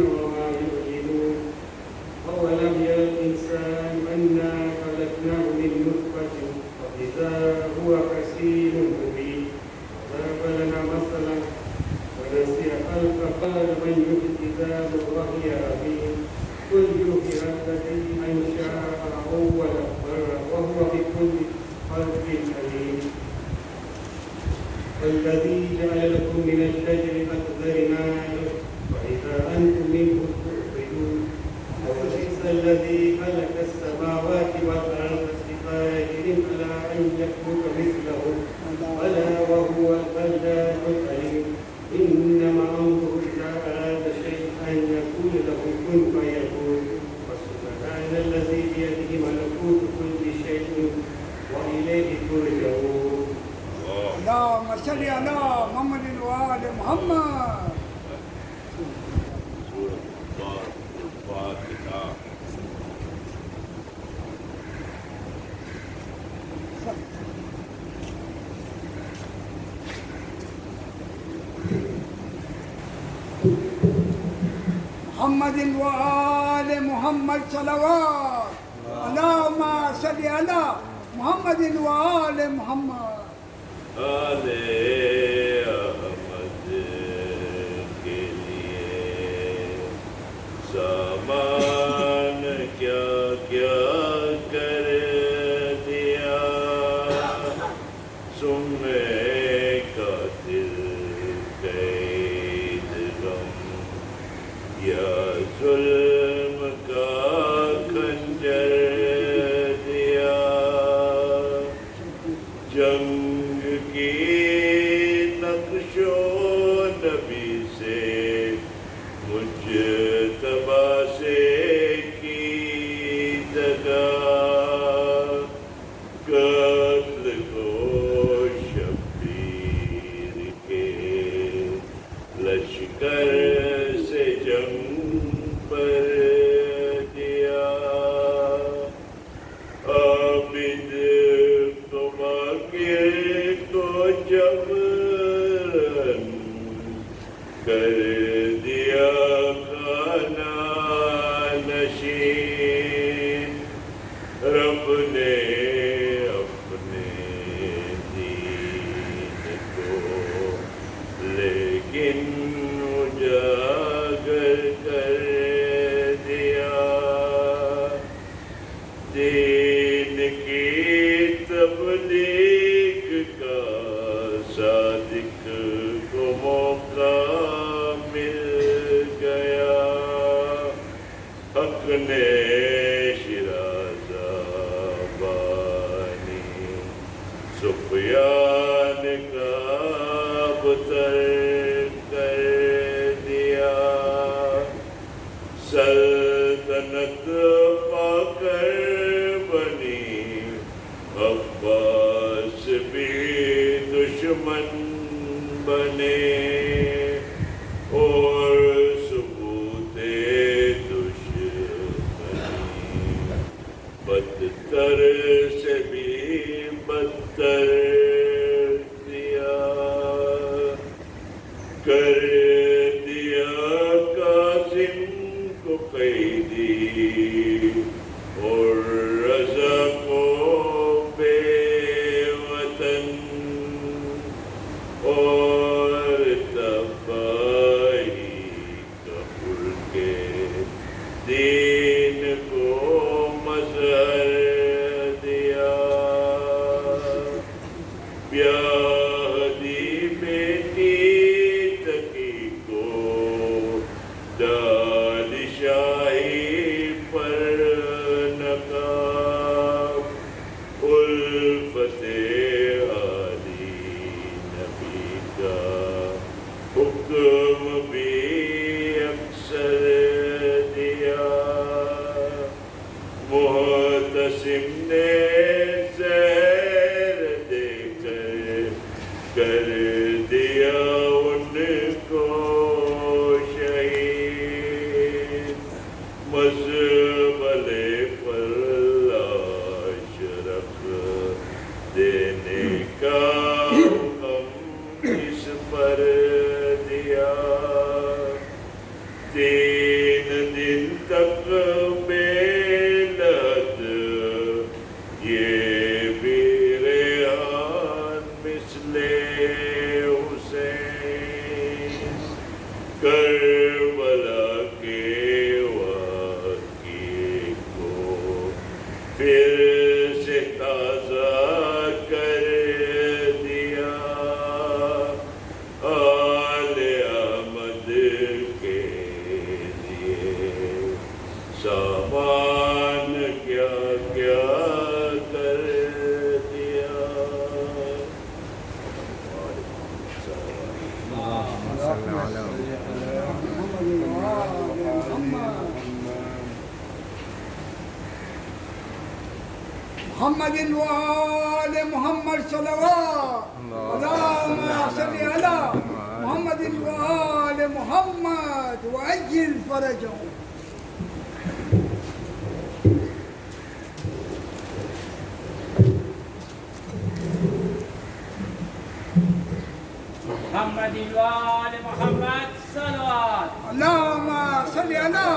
وما يعلنون أولم يرى الإنسان أنا خلقناه من نطفة فإذا هو خصيم مبين ضرب لنا مثلا ونسي خلقه قال من يحيي العظام وهي رميم قل يحييها الذي أنشأها أول مرة وهو بكل خلق عليم والذي جعل لكم من الشجر الأخضر نارا فإذا أنتم منه توقدون أوليس الذي خلق السماوات والأرض بقادر على أن يخلق مثلهم بلى وهو الخلاق العليم إنما أمره إذا أراد شيئا أن يقول له كن فيكون وسبحان الذي بيده ملكوت كل شيء وإليه ترجعون. اللهم صل على محمد وآل محمد. محمد وآل محمد صلوات. اللهم صل على محمد وآل محمد. آل احمد کے لیے سامان کیا کیا کر دیا سمے کا دل قید غم یا ظلم کا خنجر دیا جنگ کی نقش و نبی سے مجتبی سے کی دگا قتل کو شبیر کے لشکر سے جنگ پر دیا عابد کو جبرن کر دیا خانہ نشین رب نے اپنے دین کو لیکن اجاگر کر دیا دین کی تبلیغ کا صادق کو موقع مل گیا حق نے شیرازہ بانی سفیان کا ابتر کر دیا سلطنت پا کر بنی عباس بھی دشمن بنے اور ثبوت دشمنی بدتر سے بھی بدتر دیا کر دیا قاسم کو قیدی اور رضا کو بے وطن اور تباہی کفر کے دین کو مظہر دیا بیاہ دی بیٹی تقی کو داد شاہی پر نقاب الفت علی نبی کا حکم بھی اکثر دیا محتسم نے زہر دے کر دیا ان کو شہید مزبلے پر لاش رکھ دینے کا حکم اس پر دیا Karbala के वाक़े को फिर से ताज़ा कर दिया। आले अहमद के लिए सामान क्या क्या कर दिया। محمد وآل محمد صلوات اللهم صل على محمد وآل محمد وأجل فرجهم. محمد وآل محمد صلوات اللهم صل على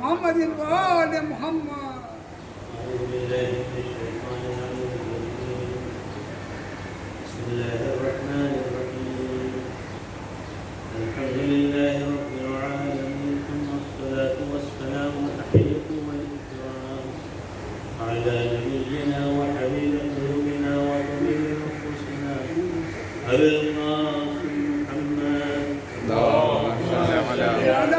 محمد وآل محمد. أعوذ بالله من الشيطان الرجيم. بسم الله الرحمن الرحيم. الحمد لله رب العالمين ثم الصلاة والسلام والتحية والإكرام على نبينا وحبيب قلوبنا وطبيب نفوسنا أبي القاسم محمد اللهم صل على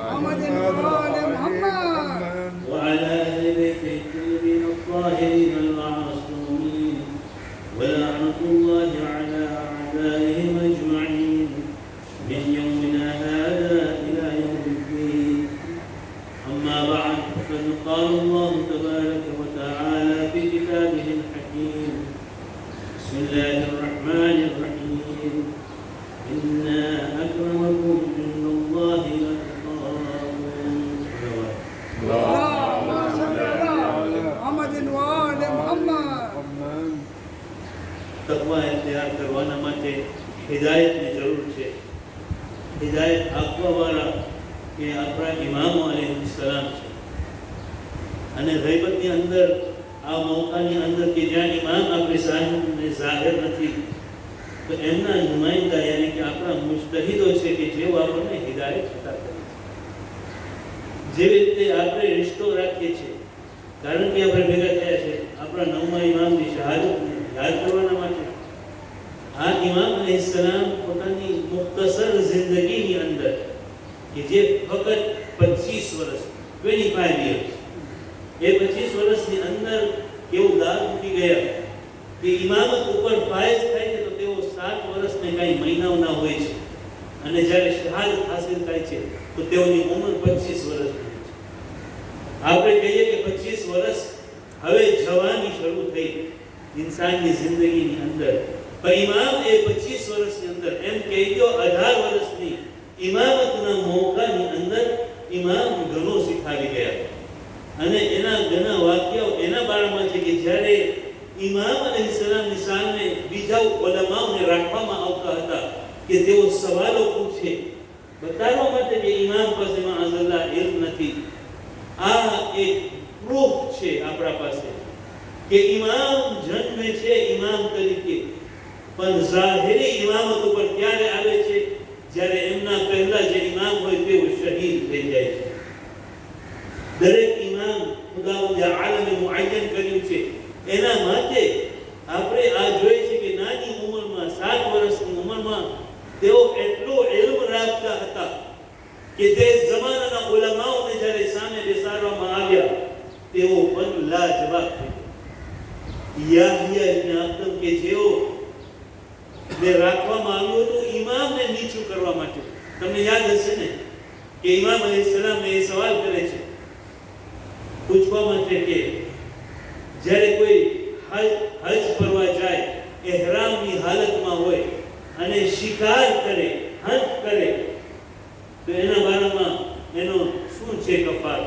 محمد وآل محمد وعلى أهل بيته الطيبين الطاهرين المعصومين ولعنة الله على أعدائهم أجمعين من يومنا هذا إلى يوم الدين. أما بعد فقد قال الله تبارك وتعالى في كتابه الحكيم. بسم الله الرحمن الرحيم. إنا أكرمكم عند الله أتقاكم. اللهم صل على محمد وآل محمد. તકવા તૈયાર કરવાના માટે હિદાયતની જરૂર છે. હિદાયત આપવાવાળા એ આપણા ઇમામો અલૈહિસ્સલામ છે. અને ગૈબતની અંદર આ મોકાની અંદર કે જ્યાં ઇમામ આપણી સાહેબને જાહેર નથી તો એમના નુમાઇંદા યાની કે આપણા મુજતહિદો છે કે જેઓ આપણને હિદાયત અતા કરે છે. જેવી રીતે આપણે રિશ્તો રાખીએ છીએ કારણ કે આપણે ભેગા થયા છે આપણા નવમા ઇમામની શહાદતને યાદ કરવાના માટે. આ ઇમામ અલૈહિસ્સલામ પોતાની મુખ્તસર જિંદગીની અંદર કે જે ફક્ત 25 વર્ષ 25 years એ 25 વર્ષની અંદર કેવું દાગ મૂકી ગયા કે ઇમામત ઉપર ફાયઝ થાય છે તો તેઓ 7 વર્ષને કાંઈ મહિનાઓના હોય છે અને જ્યારે શહાદત હાસિલ થાય છે તો તેઓની ઉંમર 25 વર્ષની હોય છે. આપણે કહીએ કે 25 વર્ષ હવે જવાની શરૂ થઈ इंसानी जिंदगी ની અંદર પણ ઇમામ એ 25 વર્ષની અંદર એમ કહી દો 18 વર્ષની ઇમામતના મોકાની અંદર ઇમામ ઘણો શીખાવી ગયા. અને એના ઘણા વાક્યો એના બારામાં છે કે જ્યારે ઇમામ અલૈહિસ્સલામની સામે બીજા ઉલમાઓને રાખવામાં આવતા હતા કે તેઓ સવાલો પૂછે બતાવવા માટે કે ઇમામ પાસે માઅઝલ્લાહ ઇલ્મ નથી. આ એક પ્રૂફ છે આપણા પાસે કે ઇમામ જન્મે છે ઇમામ તરીકે પણ ઝાહિરી ઇમામત ઉપર ક્યારે આવે છે જ્યારે એમના પહેલા જે ઇમામ હોય તેઓ શહીદ થઈ જાય છે. દરેક ઇમામ ખુદાવંદે આલમે મુઆયન કર્યું છે એના માટે આપણે આ જોઈએ છે કે નાની ઉંમરમાં 7 વર્ષની ઉંમરમાં તેઓ એટલો ઇલ્મ રાખતા હતા કે તે જમાનાના ઉલમાઓને જ્યારે સામે બેસાડવામાં આવ્યા તેઓ પણ લાજવાબ થઈ ગયા. યાહ્યા ઇબ્ન અખતમ કે જેઓ ને રાખવામાં આવ્યો તો ઇમામને નીચું કરવા માટે. તમને યાદ હશે ને કે ઇમામ અલૈહિસ્સલામ ને એ સવાલ કરે છે પૂછવા માટે કે જ્યારે કોઈ હજ ફરવા જાય ઇહરામની હાલતમાં હોય અને શિકાર કરે હજ કરે તો એના બારામાં એનો શું છે કફાર.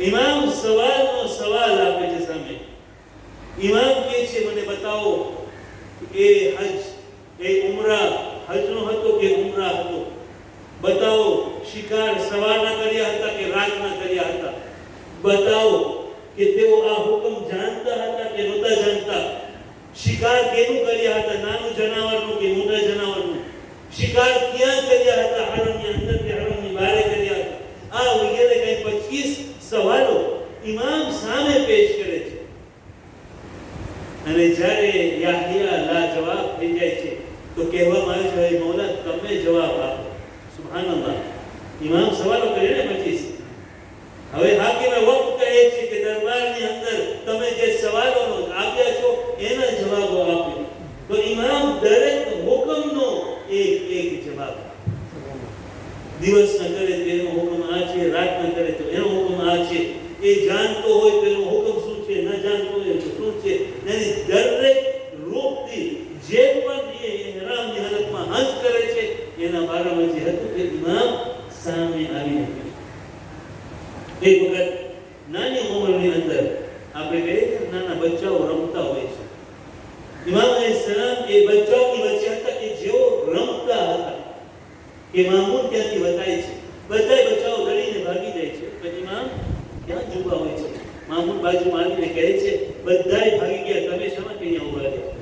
ઇમામ સવાલનો સવાલ આપે છે સામે. ઇમામ કહે છે મને બતાવો કે હજ એ ઉમરા હજનો હતો કે ઉમરા હતો. બતાવો શિકાર સવારના કર્યા હતા કે રાતના કર્યા હતા. બતાવો કે તેઓ આ હુકમ જાણતા હતા કે નહોતા જાણતા. શિકાર કેનું કર્યા હતા નાનું જનાવરનું કે મોટા જનાવરનું. શિકાર ક્યાં કર્યા હતા, હરમની અંદર કે હરમની બહાર કર્યા હતા, આ વગેરે કઈ 25 સવાલો ઇમામ સામે પેશ કરે છે. અને જ્યારે યાહ્યા લાજવાબ થઈ જાય છે તો કહેવામાં આવે છે, મૌલા તમે જવાબ આપો. સુબહાનલ્લાહ, ઇમામ સવાલો કરે ને 25. હવે હાકીમે વક્ત કહે છે કે દરબારની અંદર તમે જે સવાલોનો આપ્યા છો એના જવાબો આપો. તો ઇમામ દરેક હુકમનો એક જવાબ. દિવસ ન કરે તો એનો હુકમ આ છે, રાત ન કરે તો એનો હુકમ આ છે, એ જાણતો હોય તો એનો હુકમ શું છે, ન જાણતો હોય તો શું છે. એની દરેક રૂપથી જે પણ એ ઇહરામની હાલતમાં હજ કરે છે એના બારામાં જે હતું તે ઇમામ સામે આવી હતી. એક વખત નાની ઉંમરની અંદર આપણે કહીએ કે નાના બચ્ચાઓ રમતા હોય છે. ઇમામ અલૈહિસ્સલામ એ બચ્ચાઓની વચ્ચે હતા કે જેઓ રમતા હતા. કે મામૂન ત્યાંથી બતાય છે, બધા બચ્ચાઓ ડરીને ભાગી જાય છે. પછી ઇમામ ત્યાં જ ઊભા હોય છે. મામૂન બાજુમાં આવીને કહે છે, બધાય ભાગી ગયા, તમે શા માટે અહીંયા ઊભા રહ્યા?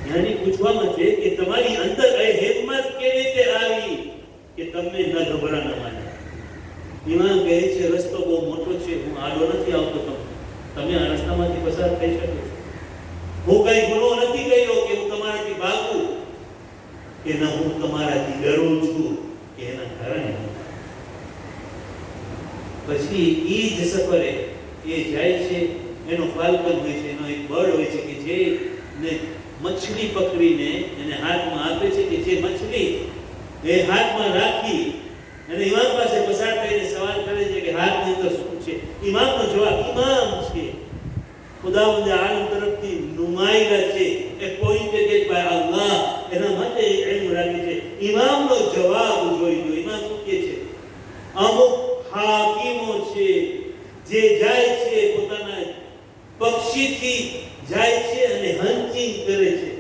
યાની પૂછવામાં છે કે તમારી અંદર એ હિંમત કેવી રીતે આવી કે તમને ન ગભરા ન માને? ઇમામ કહે છે, રસ્તો બહુ મોટો છે, હું આડો નથી આવતો, તમે આ રસ્તામાંથી પસાર થઈ શકો છો. હું કઈ ગુનો નથી કર્યો કે હું તમારાથી ભાગું, કે ના હું તમારાથી ડરું છું કે એના કારણે. પછી એ જ સફરે એ જાય છે, એનો ફાલ્કન હોય છે, એનો એક બર્ડ હોય છે કે જે ને મછલી પકડીને એને હાથમાં આપે છે, કે જે મછલી એ હાથમાં રાખી અને ઇમામ પાસે પસાર થઈને સવાલ કરે છે કે હાથની અંદર શું છે? ઇમામનો જવાબ ઇમામ છે, ખુદાવંદ આલમ તરફથી નુમાયેલા છે, એપોઇન્ટેડ બાય અલ્લાહ, એના માટે ઇલ્મ રાખે છે. ઇમામનો જવાબ જોઈ લો. ઇમામ શું કહે છે? અમુક હાકીમો છે જે જાય છે પોતાના પક્ષીથી જાય છે અને હંચિંગ કરે છે,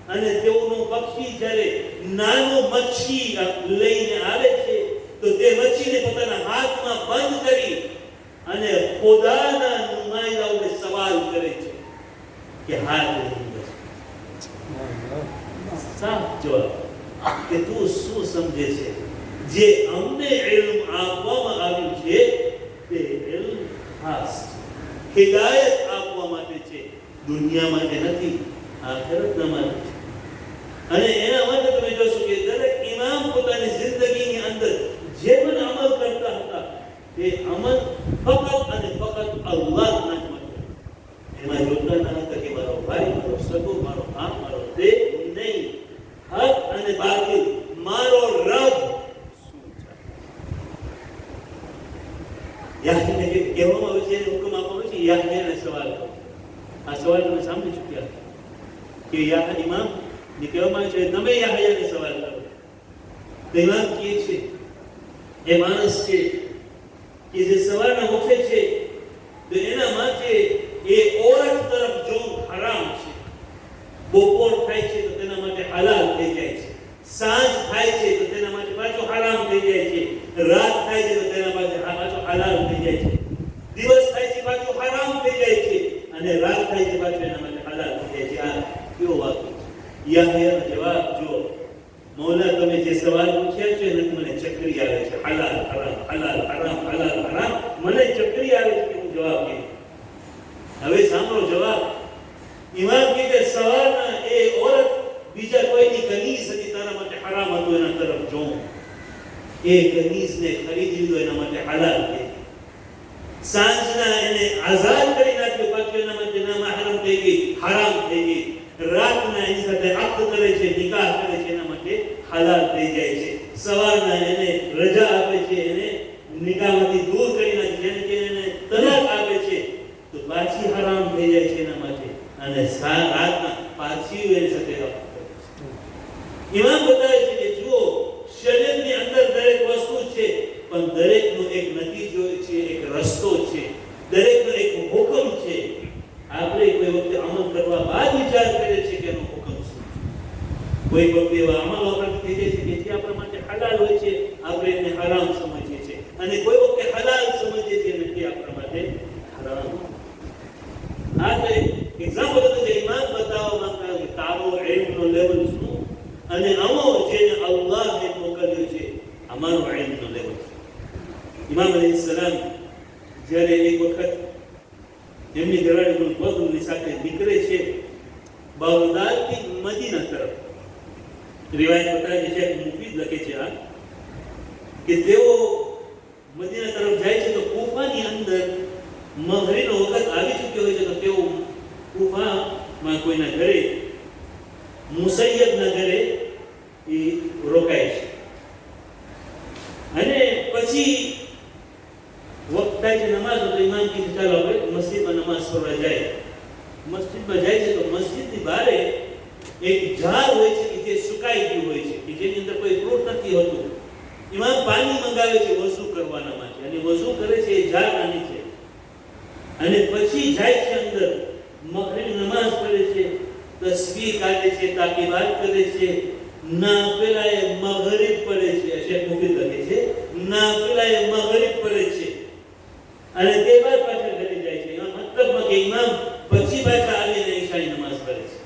અને તેઓનું પક્ષી જ્યારે નાનું મચ્છી લઈને આવે છે તો તે મચ્છીને પોતાના હાથમાં બંધ કરી અને ખુદાના નુમાઈંદાઓને સવાલ કરે છે કે હાથ લઈને સાફ જવાબ કે તું શું સમજે છે? જે અમને ઇલ્મ આપવામાં આવ્યું છે તે ઇલ્મ ખાસ છે, હિદાયત આપવા માટે છે, દુનિયા માટે નથી, આખિરતના માટે છે. અને એના માટે તમે જોશો કે દરેક ઇમામ પોતાની જિંદગીની અંદર જે પણ અમલ કરતા હતા તે અમલ ફક્ત અને ફક્ત અલ્લાહના જ માટે. એમાં જોતા ન હતા કે મારો ભાઈ, મારો સગો, મારો બાપ, મારો દેવ, નહીં. હક અને બાતિલ, મારો રબ શું ચાહે. યાહ્યાને કહેવામાં આવે છે, એને હુકમ આપવામાં આવે છે યાહ્યાને સવાલ કરો. આ સવાલ તમે સાંભળી ચૂક્યા કે યાહ્યા ઇમામ ને કહેવામાં આવે છે તમે યાહ્યાને સવાલ કરો. તો ઇમામ કહે છે એ માણસ છે કે જે સવારના ઉઠે છે તો એના માટે એ ઓરત તરફ જોવું હરામ છે. બપોર થાય છે તો તેના માટે હલાલ થઈ જાય છે, સાંજ થાય છે તો તેના માટે પાછો હરામ થઈ જાય છે, રાત થાય છે તો તેના માટે પાછો હલાલ થઈ જાય છે, દિવસ થાય છે પાછો હરામ થઈ જાય છે, અને રાત થાય છે પાછો એના માટે હલાલ થઈ જાય છે. આ કેવો વાક્ય છે? યાહ્યાનો જવાબ જો, મૌલા તમે જે સવાલ પૂછ્યા છે એનાથી મને ચક્રી આવે છે, હલાલ હરામ, હલાલ હરામ, હલાલ હરામ, મને ચક્રી આવે છે કે હું જવાબ દઉં. હવે સાંભળો જવાબ. ઇમામ કહે કે સવારના એ ઓરત બીજા કોઈની કનીઝ હતી, તારા માટે હરામ હતું, એના તરફ જોઉં. એ કનીઝને ખરીદી લીધો, એના માટે હલાલ થઈ. સાંજના એને આઝાદ કરી નાખ્યો, પાછું એના માટે નામહરમ થઈ ગઈ, હરામ થઈ ગઈ. રાતના એની સાથે અક્દ કરે છે, નિકાહ કરે છે, એના માટે હલાલ થઈ જાય છે. સવારના એને રજા આપે છે, એને નિકાહમાંથી દૂર કરી નાખે છે, એને તલાક આપે છે તો પાછી હરામ થઈ જાય છે એના માટે, અને રાતના પાછી એની સાથે અક્દ કરે છે. ઇમામ બતાવે છે કે જુઓ, શરીયતની અંદર દરેક વસ્તુ છે, પણ દરેકનો એક નતીજો છે, એક રસ્તો છે, દરેકનો એક હુકમ છે. આપણે કોઈ વખતે અમલ કરવા બાદ વિચાર કરીએ છીએ કે એનો હુકમ શું છે. કોઈ વખતે એવા અમલ આપણે થઈ જાય છે કે જે આપણા માટે હલાલ હોય છે, આપણે એને હરામ સમજીએ છીએ, અને કોઈ વખતે હલાલ સમજીએ છીએ અને તે આપણા માટે હરામ. આ તો એક્ઝામ્પલ હતું જે ઇમામ બતાવવા માંગતા કે તારો ઇલ્મનો લેવલ શું અને અમારો ઇલ્મનો લેવલ છે. ઇમામ અલૈહિસ્સલામ જ્યારે એક વખત એમની ઘરવાળી ફضલની સાથે નીકળે છે બગદાદથી મદીના તરફ. રિવાયત બતાવે છે, મુફીદ લખે છે આ કે તેઓ મદીના તરફ જાય છે તો કૂફાની અંદર મગરીબનો વખત આવી ચૂક્યો હોય છે તો તેઓ કૂફામાં કોઈના ઘરે મુસૈયબના ઘરે એ રોકાય છે. અને પછી વખત થાય છે નમાઝ, તો ઇમામ કહે છે ચાલો આપણે મસ્જિદમાં નમાઝ પઢવા જાય. મસ્જિદમાં જાય છે તો મસ્જિદની બહાર એક ઝાડ હોય છે કે જે સુકાઈ ગયું હોય છે કે જેની અંદર કોઈ ફ્રૂટ નથી હોતું. ઇમામ પાણી મંગાવે છે વઝુ કરવાના માટે અને વઝુ કરે છે એ ઝાડના નીચે અને પછી જાય છે અંદર મગરીબ નમાઝ પઢે છે, તસ્બીહ કાઢે છે, તાકીબાત કરે છે, નાફિલાએ મગરીબ પઢે છે. શેખ મુફીદ લખે છે નાફિલાએ મગરીબ પઢે છે અને તે બાદ પાછા ઘરે જાય છે. મતલબમાં કે ઇમામ પછી પાછા આવીને ઈશાની નમાઝ પઢે છે.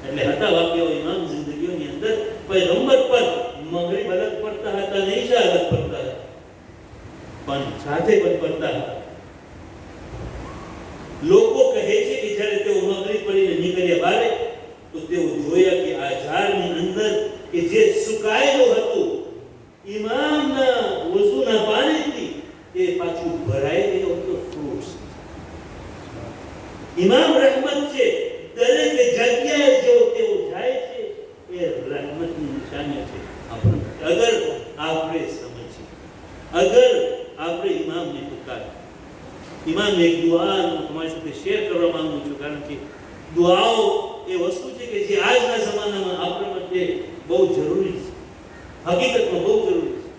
એટલે હતા વાક્યો ઇમામ જિંદગીઓની અંદર પૈગંબર પર મગરીબ અલગ પડતા હતા અને ઈશા અલગ પડતા હતા, પણ સાથે પણ પડતા હતા. લોકો કહે છે કે જ્યારે તેઓ મગરીબ પડીને નીકળ્યા બહાર તો તેઓ જોયા કે આ ઝાડની અંદર કે જે સુકાયેલું હતું ઇમામના વઝુના પાણીથી તે પાછું ભરાઈ ગયું હતું ફ્રૂટ્સ. ઇમામ રહેમત છે, દરેક જગ્યાએ જો તેઓ જાય છે એ રહેમતની નિશાની છે. અગર આપણે સમજીએ, અગર આપણે ઇમામને પુકારીએ. ઇમામ એક દુઆ તમારી સાથે શેર કરવા માંગુ છું, કારણ કે દુઆઓ એ વસ્તુ છે કે જે આજના જમાનામાં આપણા માટે બહુ જરૂરી છે, હકીકતમાં બહુ જરૂરી છે.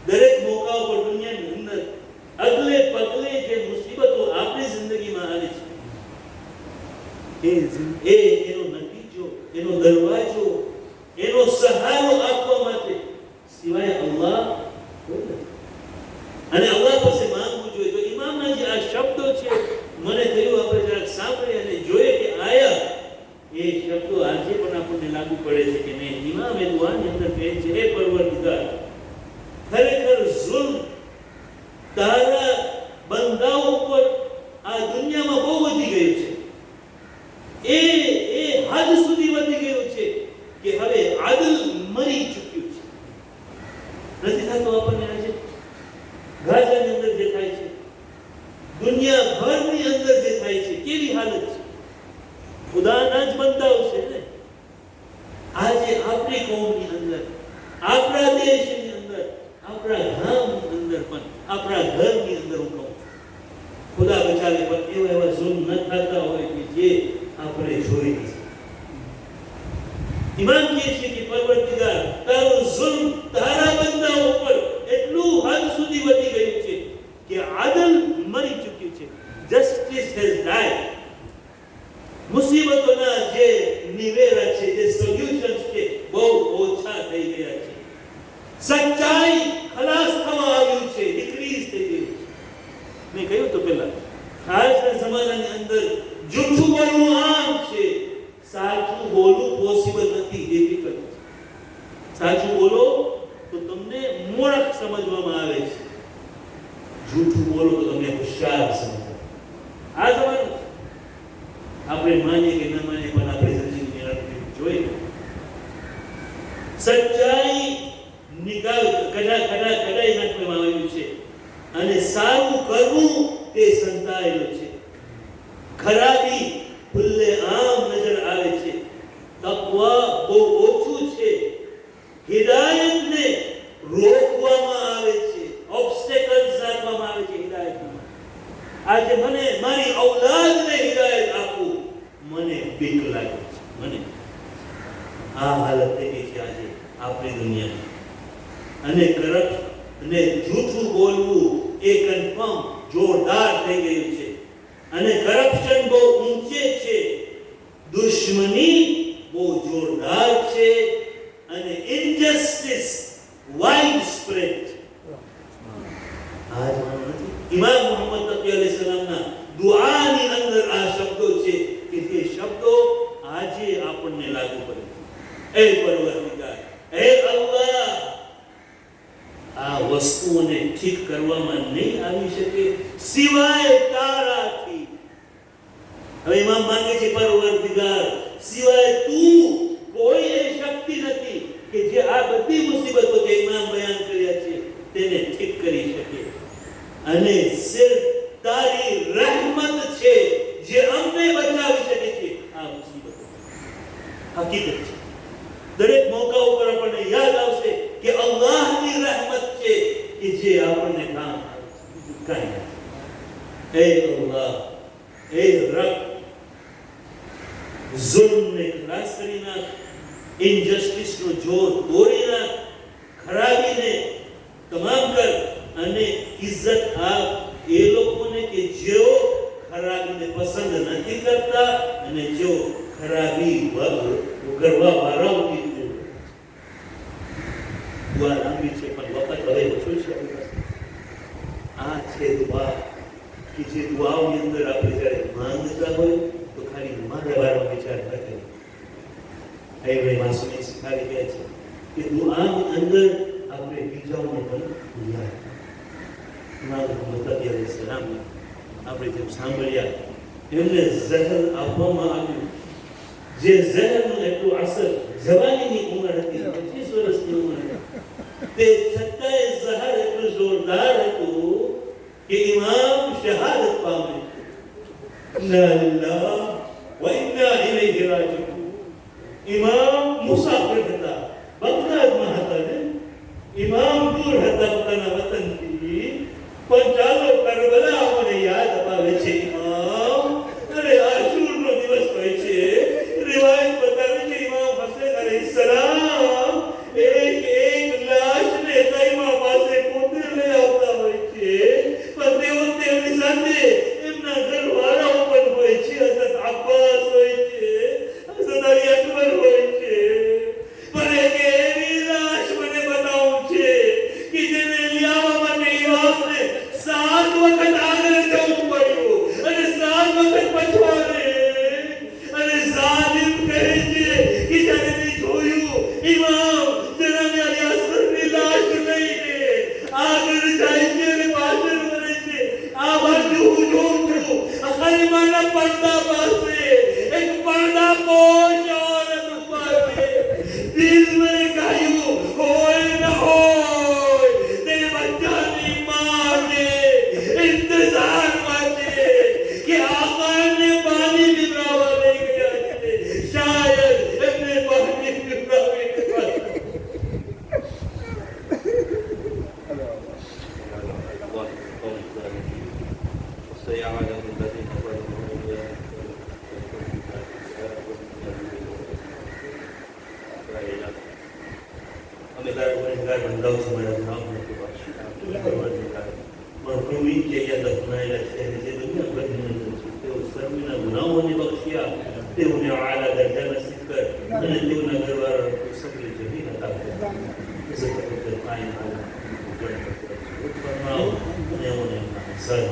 દરેક મોકાઓ પર દુનિયાની અંદર અગલે પગલે જે મુસીબતો આપણી જિંદગીમાં આવે છે એનો નતીજો, એનો દરવાજો, એનો સહારો આપવા માટે સિવાય અલ્લાહ કોઈ નથી. અને અલ્લાહ પાસે માંગવું જોઈએ. તો ઇમામના જે આ શબ્દો છે મને થયું આપણે જરાક સાંભળીએ અને જોઈએ કે આયા એ શબ્દો આજે પણ આપણને લાગુ પડે છે કે નહીં. ઇમામ એ દુઆની અંદર કહે છે, હે પરવરદિગાર, ખરેખર ઝુલ્મ તારા બંદાઓ પર આ દુનિયામાં બહુ વધી ગયું છે. એ હદ સુધી વધી ગયું છે કે હવે આદલ મરી ચૂક્યું છે. નથી થતું આપણને આજે ગાઝાની અંદર જે થાય છે, દુનિયાભરની અંદર જે થાય છે, કેવી હાલત છે. ખુદાના જ બંદાઓ છે ને. આજે આપણી કોમની અંદર, આપણા દેશની અંદર, આપણા ગામની અંદર પણ, આપણા ઘરની અંદર હું કહું છું, ખુદા બચાવે પણ એવા ઝુલ્મ ન થતા હોય કે જે આપણે જોઈ નથી. ઇમામ કહે છે કે પરવરદિગાર, તારું ઝુલ્મ તારા બંદાઓ પર એટલું હદ સુધી વધી ગયું છે કે આદલ મરી ચૂક્યું છે. Justice has died. મુસીબતોના જે નિવેરા છે, જે સોલ્યુશન્સ છે, બહુ ઓછા થઈ ગયા છે. સચ્ચાઈ ખલાસ થવા આવ્યું છે, ડિક્રીઝ થઈ ગયું છે. મેં કહ્યું તો પહેલા, આજના જમાનાની અંદર જૂઠું બોલવું આમ છે, સાચું બોલવું પોસિબલ નથી, ડિફિકલ્ટ છે. સાચું બોલો તો તમને મૂર્ખ સમજવામાં આવે છે, જૂઠું બોલો તો તમને હોશિયાર સમજો. આ જમાનો આપણે માનીએ કે ન માનીએ પણ આપણે જિંદગીની અર્થમાં જોઈએ. સચ્ચાઈ કડાઈ નાખવામાં આવ્યું છે અને સારું કરવું તે સંતાયેલું છે. ખરાબી ખુલ્લે આમ નજર આવે છે. તકવા બહુ ઓછું છે. હિદાયતને રોકવામાં આવે છે, ઓબ્સ્ટેકલ્સ રાખવામાં આવે છે હિદાયતમાં. આજે મને મારી ઔલાદને હિદાયત આપવું મને બીક લાગે છે. મને આ હાલત થઈ ગઈ છે આજે આપણી દુનિયાની. અને કરપ્શન અને જૂઠું બોલવું એ કન્ફર્મ જોરદાર થઈ ગયું છે અને કરપ્શન બહુ ઊંચે છે, દુશ્મની બહુ જોરદાર છે અને ઇનજસ્ટિસ વાઇડ સ્પ્રેડ. આજ નથી. ઇમામ મુહમ્મદ તકી અલૈહિસ સલામના દુઆની અંદર આ શબ્દો છે કે જે શબ્દો આજે આપણને લાગુ પડે. એ પરવરદિગાર, એ અલ્લાહ, વસ્તુઓને ઠીક કરવામાં નહીં આવી શકે સિવાય તારાથી. હવે ઇમામ માંગે છે પરવરદિગાર, સિવાય તું કોઈ એ શક્તિ નથી કે જે આ બધી મુસીબતો જે ઇમામ બયાન કર્યા છે તેને ઠીક કરી શકે, અને સિર્ફ તારી રહેમત છે જે અમને બચાવી શકે છે આ મુસીબતો. હકીકત છે, દરેક મોકા ઉપર આપણને યાદ આવશે કે અલ્લાહની રહેમત છે કે જે આપણને કામ આવે છે, કાંઈ નથી. એ અલ્લાહ, એ રબ, जुल्म खलास કરી નાખ, ઇનજસ્ટિસ નો જોર તોડી નાખ, ખરાબીને તમામ કર અને ઇજ્જત આપ એ લોકોને કે જેઓ ખરાબીને પસંદ નથી કરતા અને જેઓ ખરાબી કરવા વાળાઓની દુઆ લાંબી છે પણ વખત હવે ઓછો છે. આ છે દુઆ કે જે દુઆઓની અંદર આપણે જ્યારે માંગતા હોય તો ખાલી મારા બારો વિચાર ન કરે. એ માસૂમી શીખાવી ગયા છે કે દુઆની અંદર આપણે બીજાઓને પણ યાદ. ઇમામ મુહમ્મદ અલૈહિ સલામ આપણે જેમ સાંભળ્યા એમને ઝહર આપવામાં આવ્યું, જે ઝહરનું એટલું અસર જવાનીની ઉંમર હતી, 25 વર્ષની ઉંમર હતી, તે છતાંય ઝહર એટલું જોરદાર હતું કે ઇમામ શહાદત પામે. ઇન્ના લિલ્લાહ વ ઇન્ના ઇલૈહિ રાજીઉન. ઇમામ મુસાફિર હતા, બગદાદમાં હતા ને, ઇમામ દૂર હતા પોતાના વતનથી, પણ ચાલો કરબલા આપણને યાદ અપાવે છે. ઇમામ અરે આશુરનો દિવસ હોય છે, રિવાયત બતાવે છે ઇમામ હસન અલૈહિ સલામ એક લાશને તૈમા પાસે પોતે લઈ આવતા હોય છે, પણ તેઓ તેમની સાથે એમના ઘરવાળાઓ પણ હોય છે. હઝરત અબ્બાસ હોય છે, હઝરત અલી અકબર હોય છે, પણ એક એવી લાશ મને બતાવું છે કે જેને લાવવા માટે ઇમામને 7 વખત આગળ જવું પડ્યું અને 7 વખત પછવાડે. અને ઝાલિમ કહે છે કે જ્યારે મેં જોયું ઇમામ જનાબ અલી અસગરની લાશ લઈને આગળ જાય છે અને પાછળ વળે છે, આ બાજુ હું જોઉં છું ખલીમાના પડદા પાસે એક પડદા પોશ औरत ઊભા છે. દિલ મેં કહ્યું હોય ન હોય તે બચ્ચાની માં છે, ઇંતજારમાં છે કે આકાને પાણી પીવડાવવા લઈ ગયા છે, શાયદ એમને પાણી પીવડાવી અમે તારા ગુનેગાર બંધાઓ છે, મારા નામ નથી મરહૂમી કે યા દફનાયેલા છે અને જે દુનિયાભરની અંદર છે તેઓ સર્વના ગુનાહોને બક્ષ્યા, તેઓને આલા દરજા નસીબ કર અને તેઓના ઘરવાળાને સબરે જમીન અતા કર. ઇઝ્ઝત કર કાયમ આલા ફરમાઓ અને ઓને સર્વ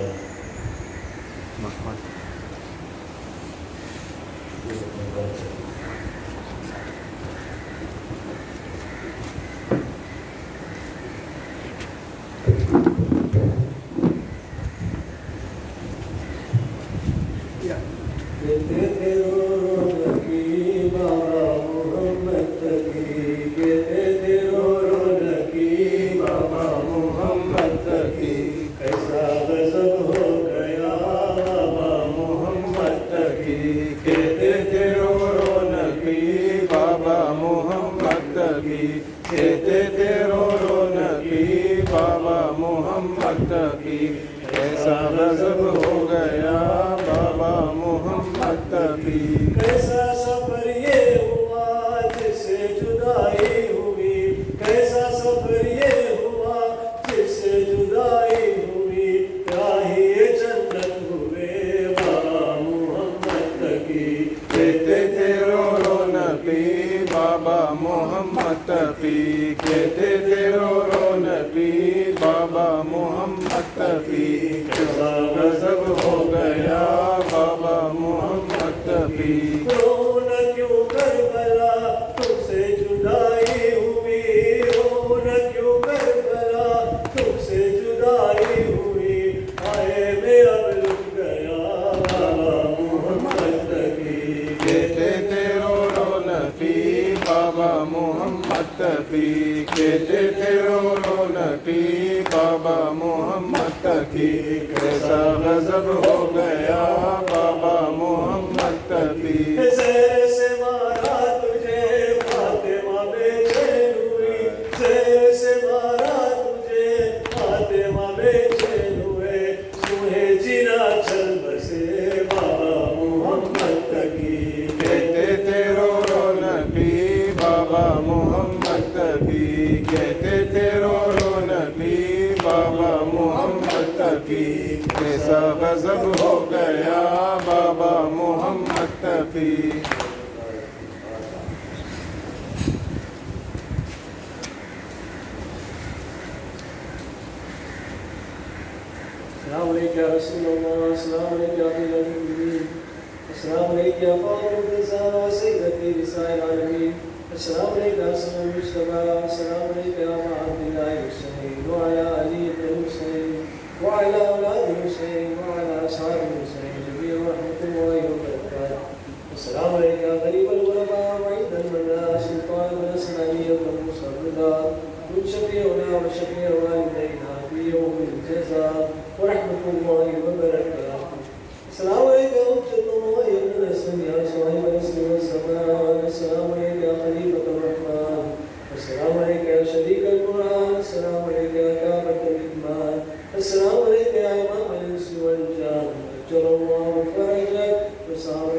بابا محمد تقی کیسا غضب ہو گیا بابا محمد تقی زہر سے مارا تجھے فاطمہ بے چین ہوئی زہر سے مارا تجھے فاطمہ بے چین ہوئے تمہیں جینا چل بسے بابا محمد تقی کہتے تھے رو رو نبی بابا محمد تقی کہتے تھے رو رو نبی بابا محمد تقی کیسا غضب ہو گیا بابا محمد تقی السلام علیکم یا رسول اللہ السلام علیکم یا امیر المؤمنین السلام علیکم یا فاطمہ الزہرا سیدتی نساء العالمین السلام علیکم یا حسن المجتبی السلام علیکم یا ابا عبداللہ الحسین وعلی علی بن الحسین وعلی اولاد الحسین وعلی اصحاب الحسین جميع رحمۃ اللہ وبرکاتہ السلام علیکم یا غریب الغرباء وعید المنى سلطان بن علی المصدق شفيعنا وشفيع والدينا في يوم الجزاء ورحمة الله وبركاته السلام عليكم ورحمة الله وبركاته يا صاحب الاسم والسماء السلام عليك يا خليفة الرحمن السلام عليك يا شريك القرآن السلام عليك يا كعبة الإيمان السلام عليك يا إمام الإنس والجان أجر الله فرجك وسار